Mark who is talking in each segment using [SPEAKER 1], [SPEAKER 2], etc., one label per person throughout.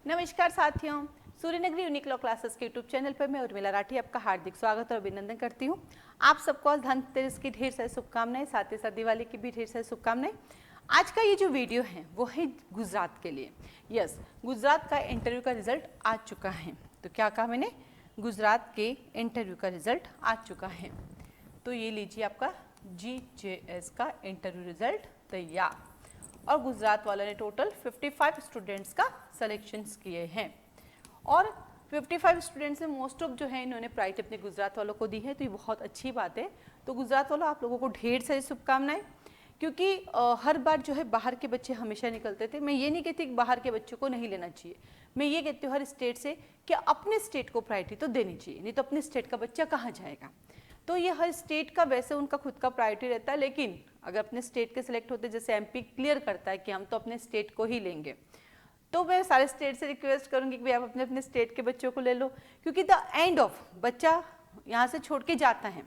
[SPEAKER 1] नमस्कार साथियों, Suryanagari unique law classes के यूट्यूब चैनल पर मैं उर्मिला राठी आपका हार्दिक स्वागत और अभिनंदन करती हूँ। आप सबको आज धनतेरस की ढेर सारी शुभकामनाएं, साथ ही साथ दिवाली की भी ढेर सारी शुभकामनाएं। आज का ये जो वीडियो है वो है गुजरात के लिए। यस, गुजरात का इंटरव्यू का रिजल्ट आ चुका है। तो क्या कहा मैंने, गुजरात के इंटरव्यू का रिजल्ट आ चुका है। तो ये लीजिए आपका GJS का इंटरव्यू रिजल्ट तैयार। और गुजरात वालों ने टोटल 55 स्टूडेंट्स का सिलेक्शंस किए हैं और 55 स्टूडेंट्स में मोस्ट ऑफ जो है इन्होंने प्रायोरिटी अपने गुजरात वालों को दी है। तो ये बहुत अच्छी बात है। तो गुजरात वालों, आप लोगों को ढेर सारी शुभकामनाएं, क्योंकि हर बार जो है बाहर के बच्चे हमेशा निकलते थे। मैं ये नहीं कहती कि बाहर के बच्चों को नहीं लेना चाहिए, मैं ये कहती हूँ हर स्टेट से कि अपने स्टेट को प्रायोरिटी तो देनी चाहिए, नहीं तो अपने स्टेट का बच्चा कहाँ जाएगा। तो ये हर स्टेट का वैसे उनका खुद का प्रायोरिटी रहता है, लेकिन अगर अपने स्टेट के सिलेक्ट होते, जैसे MP क्लियर करता है कि हम तो अपने स्टेट को ही लेंगे, तो मैं सारे स्टेट से रिक्वेस्ट करूंगी कि आप अपने अपने स्टेट के बच्चों को ले लो, क्योंकि द एंड ऑफ बच्चा यहाँ से छोड़ के जाता है।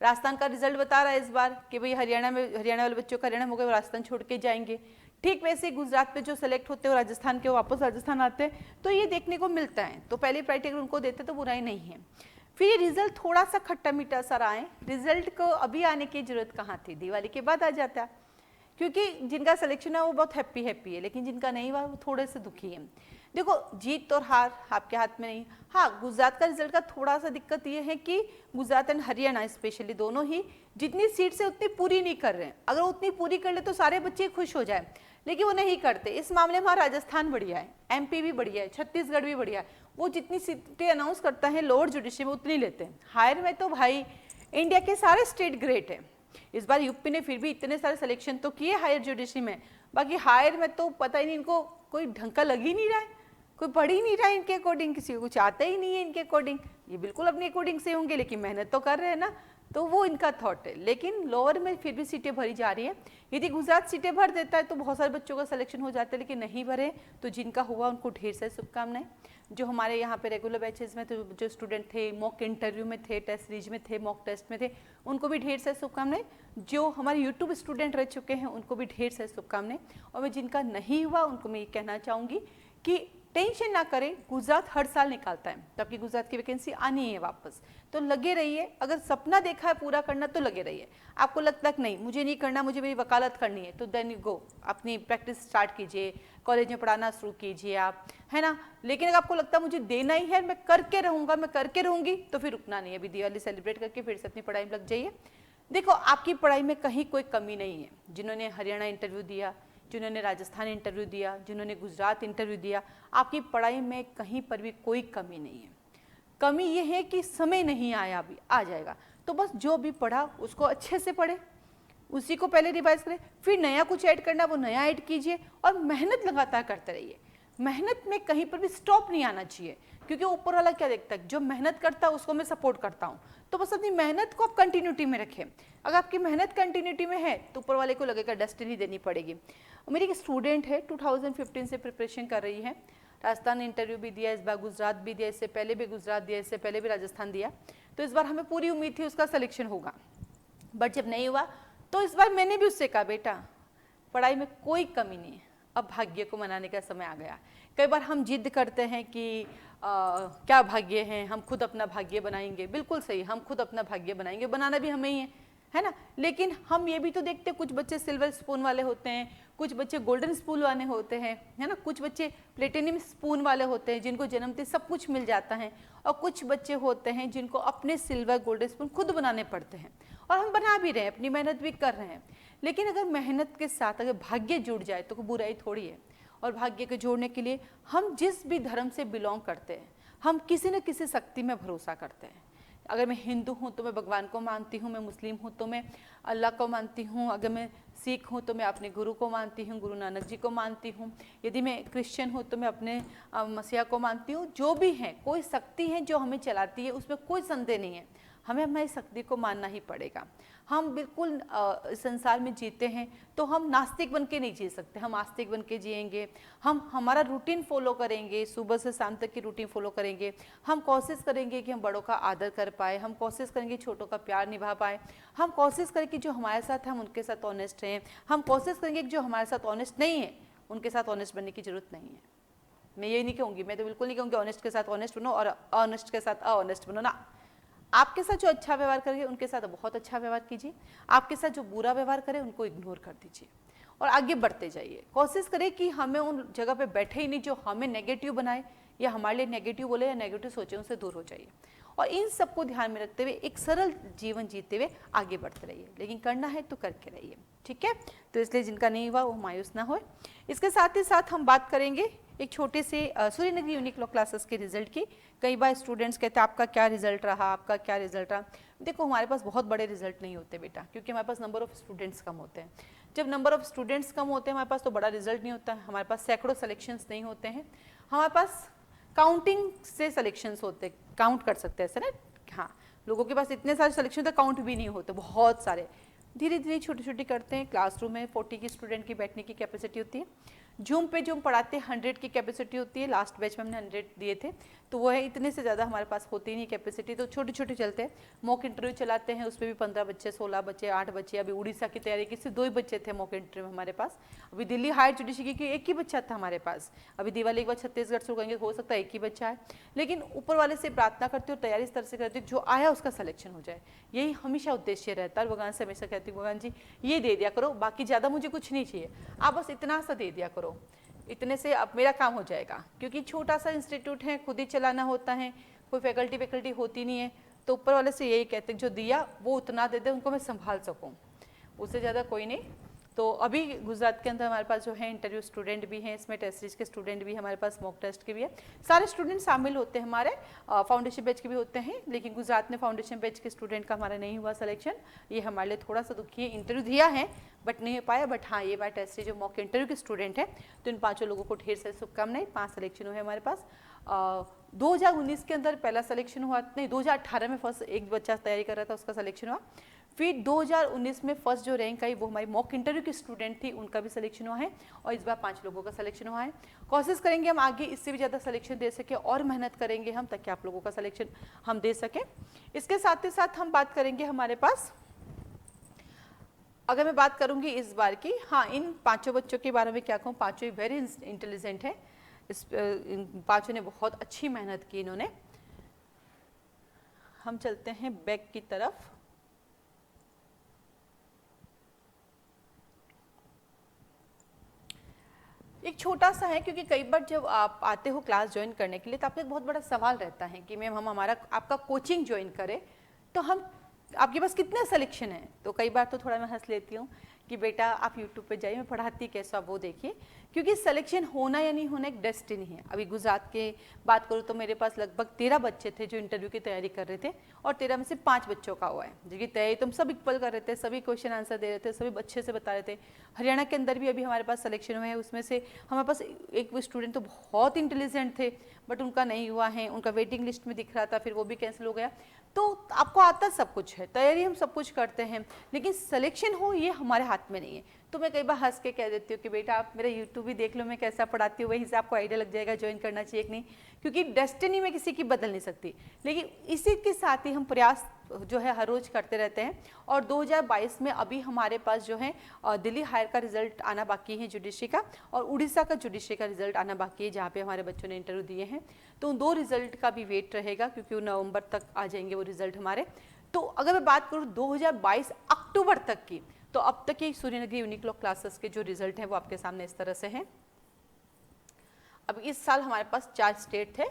[SPEAKER 1] राजस्थान का रिजल्ट बता रहा है इस बार कि भाई हरियाणा वाले बच्चों का हरियाणा हो गया, राजस्थान छोड़ के जाएंगे। ठीक वैसे गुजरात पे जो सेलेक्ट होते हैं राजस्थान के, वापस राजस्थान आते हैं, तो ये देखने को मिलता है। तो पहले प्रायोरिटी अगर उनको देते तो बुराई नहीं है। फिर ये रिजल्ट थोड़ा सा खट्टा मीठा सा रहा है। रिजल्ट को अभी आने की जरूरत कहाँ थी, दिवाली के बाद आ जाता, क्योंकि जिनका सिलेक्शन है वो बहुत हैप्पी है, लेकिन जिनका नहीं हुआ वो थोड़े से दुखी है। देखो, जीत और हार आपके हाथ में नहीं। हाँ, गुजरात का रिजल्ट का थोड़ा सा दिक्कत ये है कि गुजरात एंड हरियाणा स्पेशली दोनों ही जितनी सीट से उतनी पूरी नहीं कर रहे हैं। अगर उतनी पूरी कर ले तो सारे बच्चे खुश हो जाए, लेकिन वो नहीं करते। इस मामले में राजस्थान बढ़िया है, MP भी बढ़िया है, छत्तीसगढ़ भी बढ़िया है। वो जितनी सीटें अनाउंस करता है लोअर जुडिशरी में उतनी लेते हैं। हायर में तो भाई इंडिया के सारे स्टेट ग्रेट है। इस बार यूपी ने फिर भी इतने सारे सिलेक्शन तो किए हायर जुडिशरी में, बाकी हायर में तो पता ही नहीं, इनको कोई ढंग का लग ही नहीं रहा है, कोई पढ़ ही नहीं रहा है इनके अकॉर्डिंग, किसी को कुछ आता ही नहीं है इनके अकॉर्डिंग। ये बिल्कुल अपने अकॉर्डिंग से होंगे, लेकिन मेहनत तो कर रहे हैं ना, तो वो इनका थॉट है। लेकिन लोअर में फिर भी सीटें भरी जा रही है। यदि गुजरात सीटें भर देता है तो बहुत सारे बच्चों का सिलेक्शन हो जाता है, लेकिन नहीं भरे तो जिनका हुआ उनको ढेर सारी शुभकामनाएं। जो हमारे यहाँ पे रेगुलर बैचेस में तो जो स्टूडेंट थे, मॉक इंटरव्यू में थे, टेस्ट सीरीज में थे, मॉक टेस्ट में थे, उनको भी ढेर सारी शुभकामनाएं। जो हमारे यूट्यूब स्टूडेंट रह चुके हैं उनको भी ढेर सारी शुभकामनाएं। और मैं जिनका नहीं हुआ उनको मैं ये कहना चाहूँगी कि टेंशन ना करें, गुजरात हर साल निकालता है, तो आपकी गुजरात की वैकेंसी आनी है वापस। तो लगे रहिए, अगर सपना देखा है पूरा करना तो लगे रहिए। आपको लगता है कि नहीं मुझे नहीं करना, मुझे मेरी वकालत करनी है, तो देन यू गो, अपनी प्रैक्टिस स्टार्ट कीजिए, कॉलेज में पढ़ाना शुरू कीजिए आप, है ना। लेकिन अगर आपको लगता है मुझे देना ही है, मैं करके रहूँगा, मैं करके रहूँगी, तो फिर रुकना नहीं है। अभी दिवाली सेलिब्रेट करके फिर से अपनी पढ़ाई में लग जाइए। देखो, आपकी पढ़ाई में कहीं कोई कमी नहीं है। जिन्होंने हरियाणा इंटरव्यू दिया, जिन्होंने राजस्थान इंटरव्यू दिया, जिन्होंने गुजरात इंटरव्यू दिया, आपकी पढ़ाई में कहीं पर भी कोई कमी नहीं है। कमी ये है कि समय नहीं आया, अभी आ जाएगा। तो बस जो भी पढ़ा उसको अच्छे से पढ़े, उसी को पहले रिवाइज करें, फिर नया कुछ ऐड करना वो नया ऐड कीजिए और मेहनत लगातार करते रहिए। मेहनत में कहीं पर भी स्टॉप नहीं आना चाहिए, क्योंकि ऊपर वाला क्या देखता है, जो मेहनत करता है उसको मैं सपोर्ट करता हूँ। तो बस अपनी मेहनत को आप कंटिन्यूटी में रखें। अगर आपकी मेहनत कंटिन्यूटी में है तो ऊपर वाले को लगेगा डेस्टिनी देनी पड़ेगी। मेरी एक स्टूडेंट है, 2015 से प्रिपरेशन कर रही है, राजस्थान इंटरव्यू भी दिया, इस बार गुजरात भी दिया, इससे पहले भी गुजरात दिया, इससे पहले भी राजस्थान दिया। तो इस बार हमें पूरी उम्मीद थी उसका सिलेक्शन होगा, बट जब नहीं हुआ तो इस बार मैंने भी उससे कहा, बेटा पढ़ाई में कोई कमी नहीं है, अब भाग्य को मनाने का समय आ गया। कई बार हम जिद करते हैं कि क्या भाग्य है, हम खुद अपना भाग्य बनाएंगे। बिल्कुल सही, हम खुद अपना भाग्य बनाएंगे, बनाना भी हमें ही है ना। लेकिन हम ये भी तो देखते हैं, कुछ बच्चे सिल्वर स्पून वाले होते हैं, कुछ बच्चे गोल्डन स्पून वाले होते हैं, है ना, कुछ बच्चे प्लेटिनियम स्पून वाले होते हैं जिनको जन्मते सब कुछ मिल जाता है, और कुछ बच्चे होते हैं जिनको अपने सिल्वर गोल्डन स्पून खुद बनाने पड़ते हैं। और हम बना भी रहे हैं, अपनी मेहनत भी कर रहे हैं। लेकिन अगर मेहनत के साथ अगर भाग्य जुड़ जाए तो कोई बुराई थोड़ी है। और भाग्य को जोड़ने के लिए हम जिस भी धर्म से बिलोंग करते हैं, हम किसी न किसी शक्ति में भरोसा करते हैं। अगर मैं हिंदू हूँ तो मैं भगवान को मानती हूँ, मैं मुस्लिम हूँ तो मैं अल्लाह को मानती हूँ, अगर मैं सिख हूँ तो मैं अपने गुरु को मानती हूँ, गुरु नानक जी को मानती हूँ, यदि मैं क्रिश्चियन हूँ तो मैं अपने मसीहा को मानती हूँ। जो भी है, कोई शक्ति है जो हमें चलाती है, उसमें कोई संदेह नहीं है, हमें हमारी शक्ति को मानना ही पड़ेगा। हम बिल्कुल संसार में जीते हैं तो हम नास्तिक बन के नहीं जी सकते, हम आस्तिक बन के जिएंगे। हम हमारा रूटीन फॉलो करेंगे, सुबह से शाम तक की रूटीन फॉलो करेंगे। हम कोशिश करेंगे कि हम बड़ों का आदर कर पाए, हम कोशिश करेंगे छोटों का प्यार निभा पाए, हम कोशिश करें कि जो हमारे साथ है हम उनके साथ ऑनेस्ट रहें, हम कोशिश करेंगे कि जो हमारे साथ ऑनेस्ट नहीं है उनके साथ ऑनेस्ट बनने की जरूरत नहीं है। मैं ये नहीं कहूँगी, मैं तो बिल्कुल नहीं कहूँगी ऑनेस्ट के साथ ऑनेस्ट बनो और ऑनेस्ट के साथ अऑनेस्ट बनो ना। आपके साथ जो अच्छा व्यवहार करेंगे उनके साथ बहुत अच्छा व्यवहार कीजिए, आपके साथ जो बुरा व्यवहार करे उनको इग्नोर कर दीजिए और आगे बढ़ते जाइए। कोशिश करें कि हमें उन जगह पे बैठे ही नहीं जो हमें नेगेटिव बनाए या हमारे लिए नेगेटिव बोले या नेगेटिव सोचे, उनसे दूर हो जाइए और इन सबको ध्यान में रखते हुए एक सरल जीवन जीते हुए आगे बढ़ते रहिए। लेकिन करना है तो करके रहिए, ठीक है। तो इसलिए जिनका नहीं हुआ वो मायूस ना हो। इसके साथ ही साथ हम बात करेंगे एक छोटे से सूर्यनगरी यूनिक लॉ क्लासेस के रिजल्ट की। कई बार स्टूडेंट्स कहते हैं आपका क्या रिजल्ट रहा, आपका क्या रिजल्ट रहा। देखो हमारे पास बहुत बड़े रिजल्ट नहीं होते बेटा, क्योंकि हमारे पास नंबर ऑफ स्टूडेंट्स कम होते हैं। जब नंबर ऑफ स्टूडेंट्स कम होते हैं हमारे पास तो बड़ा रिजल्ट नहीं होता है। हमारे पास सैकड़ों सिलेक्शंस नहीं होते हैं, हमारे पास काउंटिंग से सिलेक्शंस होते, काउंट कर सकते हैं ऐसा ना। हाँ, लोगों के पास इतने सारे सिलेक्शन होते काउंट भी नहीं होते, बहुत सारे। धीरे धीरे छोटी छोटी करते हैं। क्लासरूम में 40 की स्टूडेंट की बैठने की कैपेसिटी होती है। जूम पे जो हम पढ़ाते हैं 100 की कैपेसिटी होती है। लास्ट बैच में हमने 100 दिए थे, तो वो है, इतने से ज़्यादा हमारे पास होती नहीं कैपेसिटी, तो छोटे छोटे चलते हैं। मॉक इंटरव्यू चलाते हैं, उसमें भी 15 बच्चे, 16 बच्चे, 8 बच्चे। अभी उड़ीसा की तैयारी की, सिर्फ 2 ही बच्चे थे मॉक इंटरव्यू में हमारे पास। अभी दिल्ली हायर जुडिशरी की 1 ही बच्चा था हमारे पास। अभी दिवाली के बाद छत्तीसगढ़ से कहेंगे हो सकता है 1 ही बच्चा है। लेकिन ऊपर वाले से प्रार्थना करती हूँ, तैयारी इस तरह से करती हूँ जो आया उसका सिलेक्शन हो जाए, यही हमेशा उद्देश्य रहता है। भगवान से हमेशा कहती हूँ भगवान जी ये दे दिया करो, बाकी ज़्यादा मुझे कुछ नहीं चाहिए, आप बस इतना सा दे दिया करो, इतने से अब मेरा काम हो जाएगा। क्योंकि छोटा सा इंस्टीट्यूट है, खुद ही चलाना होता है, कोई फैकल्टी होती नहीं है, तो ऊपर वाले से यही कहते हैं जो दिया वो उतना दे दे, उनको मैं संभाल सकूं, उससे ज़्यादा कोई नहीं। तो अभी गुजरात के अंदर हमारे पास जो है इंटरव्यू स्टूडेंट भी हैं, इसमें टेस्ट सीरीज के स्टूडेंट भी हमारे पास, मॉक टेस्ट के भी है, सारे स्टूडेंट शामिल होते हैं हमारे। फाउंडेशन बैच के भी होते हैं, लेकिन गुजरात में फाउंडेशन बैच के स्टूडेंट का हमारा नहीं हुआ सिलेक्शन। ये हमारे लिए थोड़ा सा दुखी है। इंटरव्यू दिया है बट नहीं हो पाया। बट हाँ, ये बार टेस्ट सीरीज जो मॉक इंटरव्यू के स्टूडेंट हैं, तो इन 5 लोगों को ढेर सारी शुभकामनाएं। 5 सिलेक्शन हुए हमारे पास। 2019 के अंदर पहला सिलेक्शन हुआ, नहीं 2018 में फर्स्ट एक बच्चा तैयारी कर रहा था, उसका सिलेक्शन हुआ। फिर 2019 में फर्स्ट जो रैंक आई वो हमारी मॉक इंटरव्यू की स्टूडेंट थी, उनका भी सिलेक्शन हुआ है। और इस बार 5 लोगों का सिलेक्शन हुआ है। कोशिश करेंगे हम आगे इससे भी ज़्यादा सिलेक्शन दे सके और मेहनत करेंगे हम, ताकि आप लोगों का सिलेक्शन हम दे सकें। इसके साथ ही साथ हम बात करेंगे हमारे पास, अगर मैं बात करूंगी इस बार की, हाँ इन 5 बच्चों के बारे में क्या कहूँ, 5 ही वेरी इंटेलिजेंट है। इन 5 ने बहुत अच्छी मेहनत की इन्होंने। हम चलते हैं बैक की तरफ। एक छोटा सा है, क्योंकि कई बार जब आप आते हो क्लास ज्वाइन करने के लिए तो आपको एक बहुत बड़ा सवाल रहता है कि मैम हम हमारा आपका कोचिंग ज्वाइन करें तो हम आपके पास कितने सिलेक्शन है। तो कई बार तो थोड़ा मैं हंस लेती हूँ कि बेटा आप यूट्यूब पे जाइए, मैं पढ़ाती कैसा वो देखिए, क्योंकि सिलेक्शन होना या नहीं होना एक डेस्टिनी है। अभी गुजरात के बात करूँ तो मेरे पास लगभग 13 बच्चे थे जो इंटरव्यू की तैयारी कर रहे थे, और 13 में से 5 बच्चों का हुआ है, जिनकी तैयारी तुम सब इक्वल कर रहे थे, सभी क्वेश्चन आंसर दे रहे थे, सभी अच्छे से बता रहे थे। हरियाणा के अंदर भी अभी हमारे पास सिलेक्शन हुए हैं, उसमें से हमारे पास एक स्टूडेंट तो बहुत इंटेलिजेंट थे बट उनका नहीं हुआ है, उनका वेटिंग लिस्ट में दिख रहा था, फिर वो भी कैंसिल हो गया। तो आपको आता सब कुछ है, तैयारी हम सब कुछ करते हैं, लेकिन सिलेक्शन हो ये हमारे हाथ में नहीं है। तो मैं कई बार हंस के कह देती हूँ कि बेटा आप मेरा यूट्यूब भी देख लो, मैं कैसा पढ़ाती हूँ, वहीं से आपको आइडिया लग जाएगा ज्वाइन करना चाहिए कि नहीं, क्योंकि डेस्टिनी में किसी की बदल नहीं सकती। लेकिन इसी के साथ ही हम प्रयास जो है हर रोज करते रहते हैं। और 2022 में अभी हमारे पास जो है दिल्ली हायर का रिजल्ट आना बाकी है जुडिशरी का, और उड़ीसा का जुडिशरी का रिजल्ट आना बाकी है, जहाँ पे हमारे बच्चों ने इंटरव्यू दिए हैं। तो उन 2 रिजल्ट का भी वेट रहेगा, क्योंकि वो नवंबर तक आ जाएंगे वो रिजल्ट हमारे। तो अगर मैं बात करूँ 2022 अक्टूबर तक की, तो अब तक की सूर्यनगरी यूनिक लॉ क्लासेस के जो रिजल्ट हैं वो आपके सामने इस तरह से हैं। अब इस साल हमारे पास 4 स्टेट थे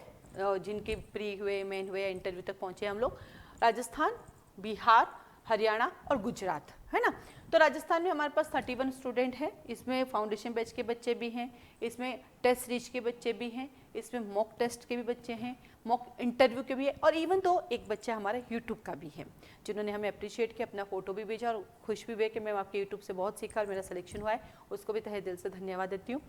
[SPEAKER 1] जिनके प्री हुए, मेन हुए, इंटरव्यू तक पहुंचे हम लोग, राजस्थान, बिहार, हरियाणा और गुजरात, है ना। तो राजस्थान में हमारे पास 31 स्टूडेंट हैं, इसमें फाउंडेशन बैच के बच्चे भी हैं, इसमें टेस्ट सीरीज के बच्चे भी हैं, इसमें मॉक टेस्ट के भी बच्चे हैं, मॉक इंटरव्यू के भी है, और इवन तो एक बच्चा हमारा यूट्यूब का भी है, जिन्होंने हमें अप्रिशिएट किया, अपना फोटो भी भेजा और खुश भी हुए कि मैम आपके यूट्यूब से बहुत सीखा और मेरा सिलेक्शन हुआ है, उसको भी तहे दिल से धन्यवाद देती हूँ।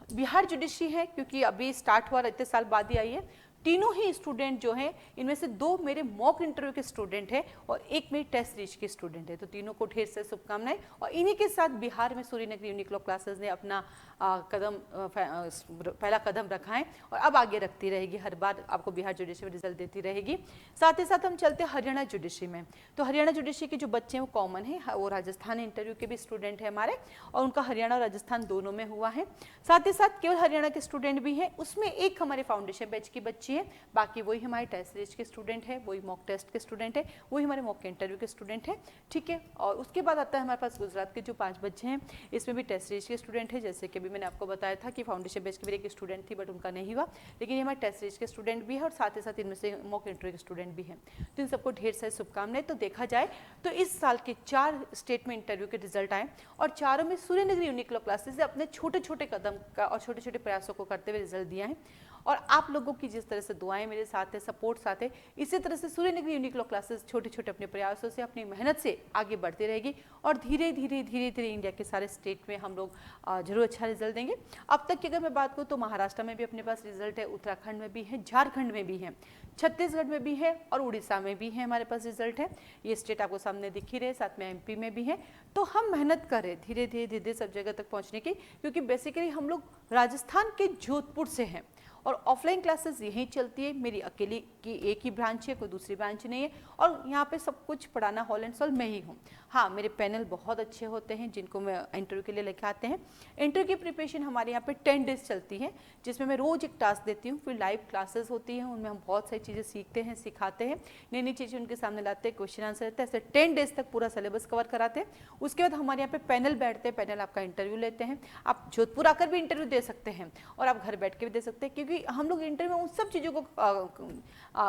[SPEAKER 1] बिहार जुडिशरी है, क्योंकि अभी स्टार्ट हुआ, इतने साल बाद ही आई है, तीनों ही स्टूडेंट जो हैं, इनमें से 2 मेरे मॉक इंटरव्यू के स्टूडेंट हैं और एक मेरी टेस्ट सीरीज के स्टूडेंट है। तो तीनों को ढेर से शुभकामनाएं। और इन्हीं के साथ बिहार में सूर्यनगरी यूनिक लॉ क्लासेस ने अपना पहला कदम रखा है और अब आगे रखती रहेगी, हर बार आपको बिहार जुडिशरी में रिजल्ट देती रहेगी। साथ ही साथ हम चलते हैं हरियाणा जुडिशरी में। तो हरियाणा जुडिशरी के जो बच्चे हैं वो कॉमन है, वो राजस्थान इंटरव्यू के भी स्टूडेंट है हमारे, और उनका हरियाणा और राजस्थान दोनों में हुआ है। साथ ही साथ केवल हरियाणा के स्टूडेंट भी हैं, उसमें एक हमारे फाउंडेशन बैच की बच्ची है, बाकी वही हमारे टेस्ट सीरीज के स्टूडेंट है, वही मॉक टेस्ट के स्टूडेंट है, वही हमारे मॉक इंटरव्यू के स्टूडेंट है। ठीक है, और उसके बाद आता है हमारे पास गुजरात के जो 5 बच्चे हैं, इसमें भी टेस्ट सीरीज के स्टूडेंट है। जैसे कि अभी मैंने आपको बताया था कि फाउंडेशन बैच की मेरी एक स्टूडेंट थी बट उनका नहीं हुआ, लेकिन ये हमारे टेस्ट सीरीज के स्टूडेंट भी है और साथ ही साथ इनमें से मॉक इंटरव्यू के स्टूडेंट भी हैं। तो इन सबको ढेर सारी शुभकामनाएं। तो देखा जाए तो इस साल के 4 स्टेट में इंटरव्यू के रिजल्ट आए और चारों में सूर्यनगरी यूनिक लॉ क्लासेस से अपने छोटे छोटे कदम का और छोटे छोटे प्रयासों को करते हुए रिजल्ट दिया है। और आप लोगों की जिस तरह से दुआएं मेरे साथ है, सपोर्ट साथ है, इसी तरह से सूर्यनगरी यूनिक लॉ क्लासेस छोटे छोटे अपने प्रयासों से, अपनी मेहनत से आगे बढ़ती रहेगी और धीरे धीरे धीरे धीरे इंडिया के सारे स्टेट में हम लोग जरूर अच्छा रिजल्ट देंगे। अब तक की अगर मैं बात करूँ तो महाराष्ट्र में भी अपने पास रिजल्ट है, उत्तराखंड में भी है, झारखंड में भी है, छत्तीसगढ़ में भी है और उड़ीसा में भी है, हमारे पास रिजल्ट है। ये स्टेट आपको सामने दिख ही रहे, साथ में एमपी में भी है। तो हम मेहनत करें धीरे धीरे धीरे सब जगह तक पहुंचने की, क्योंकि बेसिकली हम लोग राजस्थान के जोधपुर से हैं और ऑफलाइन क्लासेस यहीं चलती है। मेरी अकेली की एक ही ब्रांच है, कोई दूसरी ब्रांच नहीं है और यहाँ पे सब कुछ पढ़ाना हॉल एंड सोल मैं ही हूँ। हाँ, मेरे पैनल बहुत अच्छे होते हैं जिनको मैं इंटरव्यू के लिए लेके आते हैं। इंटरव्यू की प्रिपरेशन हमारे यहाँ पे 10 डेज चलती है, जिसमें मैं रोज़ एक टास्क देती हूँ, फिर लाइव क्लासेस होती हैं, उनमें हम बहुत सारी चीज़ें सीखते हैं, सिखाते हैं, नई नई चीज़ें उनके सामने लाते हैं, क्वेश्चन आंसर रहता है। ऐसे 10 डेज तक पूरा सिलेबस कवर कराते हैं। उसके बाद हमारे यहाँ पे पैनल बैठते हैं, पैनल आपका इंटरव्यू लेते हैं। आप जोधपुर आकर भी इंटरव्यू दे सकते हैं और आप घर बैठ के भी दे सकते हैं, क्योंकि हम लोग इंटरव्यू में उन सब चीज़ों को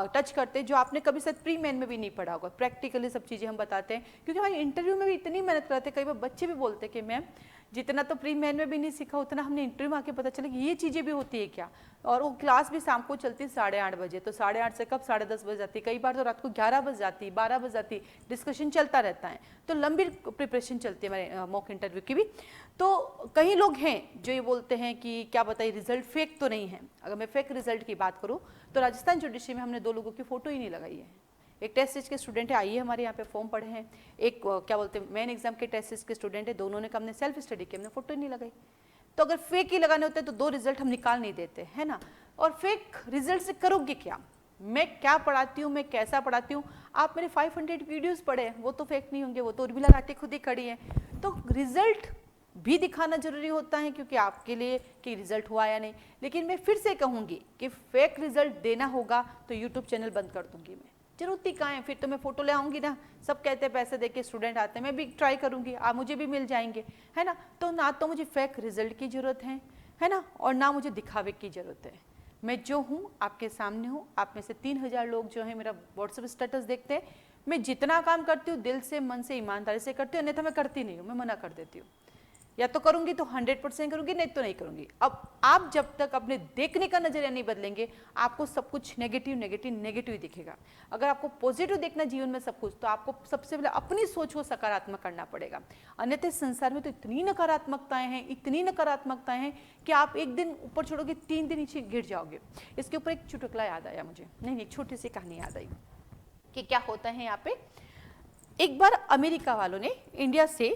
[SPEAKER 1] टच करते हैं जो आपने कभी शायद प्री मेन में भी नहीं पढ़ा होगा। प्रैक्टिकली सब चीज़ें हम बताते हैं, क्योंकि हमारे इंटरव्यू में भी इतनी मेहनत करते हैं। कई बार बच्चे भी बोलते हैं कि मैम जितना तो प्री मेन में भी नहीं सीखा उतना हमने इंटरव्यू में आके पता चला कि ये चीज़ें भी होती है क्या। और वो क्लास भी शाम को चलती है 8:30 बजे, तो 8:30 से कब 10:30 बज जाती है, कई बार तो रात को 11 बज जाती, 12 बज जाती, डिस्कशन चलता रहता है। तो लंबी प्रिपरेशन चलती है हमारे मॉक इंटरव्यू की भी। तो कई लोग हैं जो ये बोलते हैं कि क्या बताइए रिजल्ट फेक तो नहीं है। अगर मैं फेक रिजल्ट की बात करूँ तो राजस्थान जुडिशरी में हमने 2 लोगों की फ़ोटो ही नहीं लगाई है। एक टेस्ट सीरीज के स्टूडेंट है, आइए हमारे यहाँ पे फॉर्म पढ़े हैं, एक क्या बोलते हैं मेन एग्जाम के टेस्ट सीरीज के स्टूडेंट है, दोनों ने का हमने सेल्फ स्टडी की, हमने फोटो ही नहीं लगाई। तो अगर फेक ही लगाने होते तो 2 रिजल्ट हम निकाल नहीं देते, है ना। और फेक रिजल्ट से करोगे क्या, मैं क्या पढ़ाती हूँ, मैं कैसा पढ़ाती हूँ। आप मेरे 500 वीडियोस पढ़े, वो तो फेक नहीं होंगे, वो तो उर्मिला राठी खुद ही खड़ी है। तो रिजल्ट भी दिखाना जरूरी होता है क्योंकि आपके लिए कि रिजल्ट हुआ या नहीं। लेकिन मैं फिर से कहूँगी कि फेक रिजल्ट देना होगा तो यूट्यूब चैनल बंद कर दूंगी मैं, जरूरत ही कहाँ है। फिर तो मैं फोटो ले आऊँगी ना, सब कहते हैं पैसे देके स्टूडेंट आते हैं, मैं भी ट्राई करूँगी, आप मुझे भी मिल जाएंगे, है ना। तो ना तो मुझे फेक रिजल्ट की ज़रूरत है ना, और ना मुझे दिखावे की ज़रूरत है। मैं जो हूँ आपके सामने हूँ। आप में से 3000 लोग जो है मेरा व्हाट्सएप स्टेटस देखते हैं। मैं जितना काम करती हूँ दिल से, मन से, ईमानदारी से करती हूँ, अन्यथा मैं करती नहीं हूँ, मैं मना कर देती हूँ। या तो करूंगी तो 100% करूंगी, नहीं तो नहीं करूंगी। अब आप जब तक अपने देखने का नजरिया नहीं बदलेंगे, आपको सब कुछ नेगेटिव नेगेटिव नेगेटिव ही दिखेगा। अगर आपको पॉजिटिव देखना जीवन में सब कुछ, तो आपको सबसे पहले अपनी सोच को सकारात्मक करना पड़ेगा। अन्यथा संसार में तो इतनी नकारात्मकताएं हैं, इतनी नकारात्मकताएं हैं कि आप एक दिन ऊपर छोड़ोगे 3 दिन नीचे गिर जाओगे। इसके ऊपर एक चुटकुला याद आया मुझे, नहीं एक छोटी सी कहानी याद आई कि क्या होता है यहाँ पे। एक बार अमेरिका वालों ने इंडिया से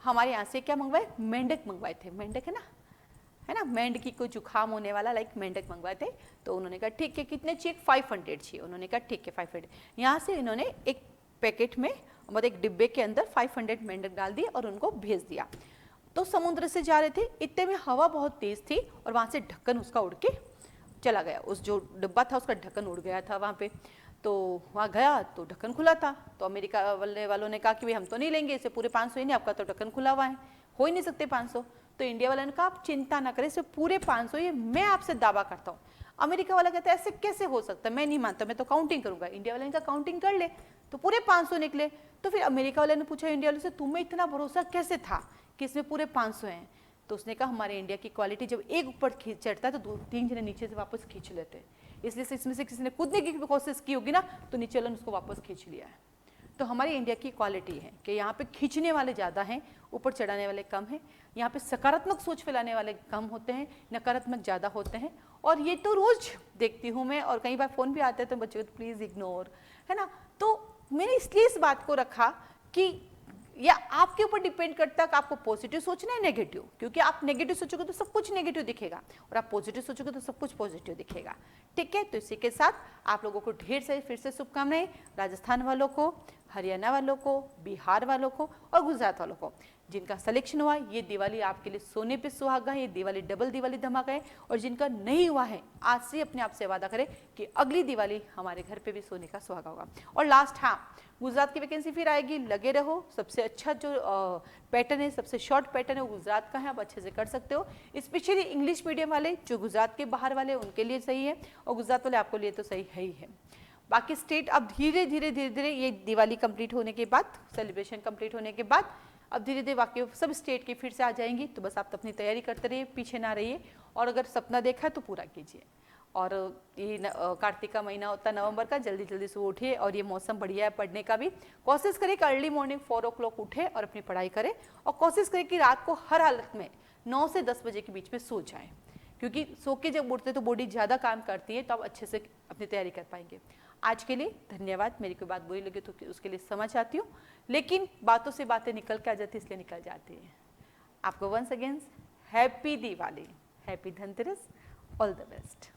[SPEAKER 1] हमारे यहाँ से क्या मंगवाए, मेंढक मंगवाए थे। मेंढक है ना, मेंढक की कोई जुकाम होने वाला लाइक मेंढक मंगवाए थे। तो उन्होंने कहा ठीक है, कितने चाहिए, 500 चाहिए। उन्होंने कहा ठीक है 500। यहाँ से इन्होंने एक पैकेट में मतलब एक डिब्बे के अंदर 500 मेंढक डाल दिए और उनको भेज दिया। तो समुद्र से जा रहे थे, इतने में हवा बहुत तेज थी और वहाँ से ढक्कन उसका उड़ के चला गया। उस जो डिब्बा था उसका ढक्कन उड़ गया था वहाँ पे। तो वहाँ गया तो ढक्कन खुला था। तो अमेरिका वालों ने कहा कि भाई हम तो नहीं लेंगे इसे, पूरे 500 ही नहीं, आपका तो ढक्कन खुला हुआ है, हो ही नहीं सकते 500। तो इंडिया वाले ने कहा आप चिंता ना करें, इसे पूरे 500 ये मैं आपसे दावा करता हूँ। अमेरिका वाला कहता है ऐसे कैसे हो सकता है, मैं नहीं मानता, मैं तो काउंटिंग करूंगा। इंडिया वाले ने कहा काउंटिंग कर ले, तो पूरे 500 निकले। तो फिर अमेरिका वाले ने पूछा इंडिया वाले से तुम्हें इतना भरोसा कैसे था कि इसमें पूरे 500 हैं। तो उसने कहा हमारे इंडिया की क्वालिटी, जब एक ऊपर चढ़ता है तो 2-3 जने नीचे से वापस खींच लेते हैं, इसलिए इसमें से किसी ने कूदने की कोशिश की होगी ना तो नीचे वाले ने उसको वापस खींच लिया है। तो हमारी इंडिया की क्वालिटी है कि यहाँ पे खींचने वाले ज़्यादा हैं ऊपर चढ़ाने वाले कम हैं। यहाँ पे सकारात्मक सोच फैलाने वाले कम होते हैं, नकारात्मक ज़्यादा होते हैं। और ये तो रोज देखती हूँ मैं, और कई बार फ़ोन भी आते हैं तो बच्चों को प्लीज़ इग्नोर, है ना। तो मैंने इसलिए इस बात को रखा कि या आपके ऊपर डिपेंड करता है कि आपको पॉजिटिव सोचना है नेगेटिव, क्योंकि आप नेगेटिव सोचोगे तो सब कुछ नेगेटिव दिखेगा और आप पॉजिटिव सोचोगे तो सब कुछ पॉजिटिव दिखेगा। ठीक है, तो इसी के साथ आप लोगों को ढेर सारी फिर से शुभकामनाएं, राजस्थान वालों को, हरियाणा वालों को, बिहार वालों को और गुजरात वालों को। जिनका सिलेक्शन हुआ ये दिवाली आपके लिए सोने पे सुहागा है, ये दिवाली डबल दिवाली धमाका है। और जिनका नहीं हुआ है आज से अपने आप से वादा करें कि अगली दिवाली हमारे घर पे भी सोने का सुहागा होगा। और लास्ट, हाँ, गुजरात की वैकेंसी फिर आएगी, लगे रहो। सबसे अच्छा जो पैटर्न है, सबसे शॉर्ट पैटर्न है वो गुजरात का है, आप अच्छे से कर सकते हो। स्पेशली इंग्लिश मीडियम वाले जो गुजरात के बाहर वाले उनके लिए सही है, और गुजरात वाले आपको लिए तो सही है ही है। बाकी स्टेट अब धीरे धीरे ये दिवाली कंप्लीट होने के बाद, सेलिब्रेशन कंप्लीट होने के बाद अब धीरे धीरे बाकी सब स्टेट की फिर से आ जाएंगी। तो बस आप अपनी तैयारी करते रहिए, पीछे ना रहिए, और अगर सपना देखा है तो पूरा कीजिए। और ये कार्तिक का महीना होता है नवंबर का, जल्दी जल्दी से उठिए, और ये मौसम बढ़िया है पढ़ने का भी। कोशिश करें कि अर्ली मॉर्निंग 4 o'clock उठे और अपनी पढ़ाई करें, और कोशिश करें कि रात को हर हालत में 9 से 10 बजे के बीच में सो जाएं, क्योंकि सो के जब उठते तो बॉडी ज़्यादा काम करती है, तो आप अच्छे से अपनी तैयारी कर पाएंगे। आज के लिए धन्यवाद। मेरी कोई बात बुरी लगे तो उसके लिए समझ आती हूँ, लेकिन बातों से बातें निकल के आ जाती है, इसलिए निकल जाती है। आपको once again happy Diwali, happy Dhanteras, all the best.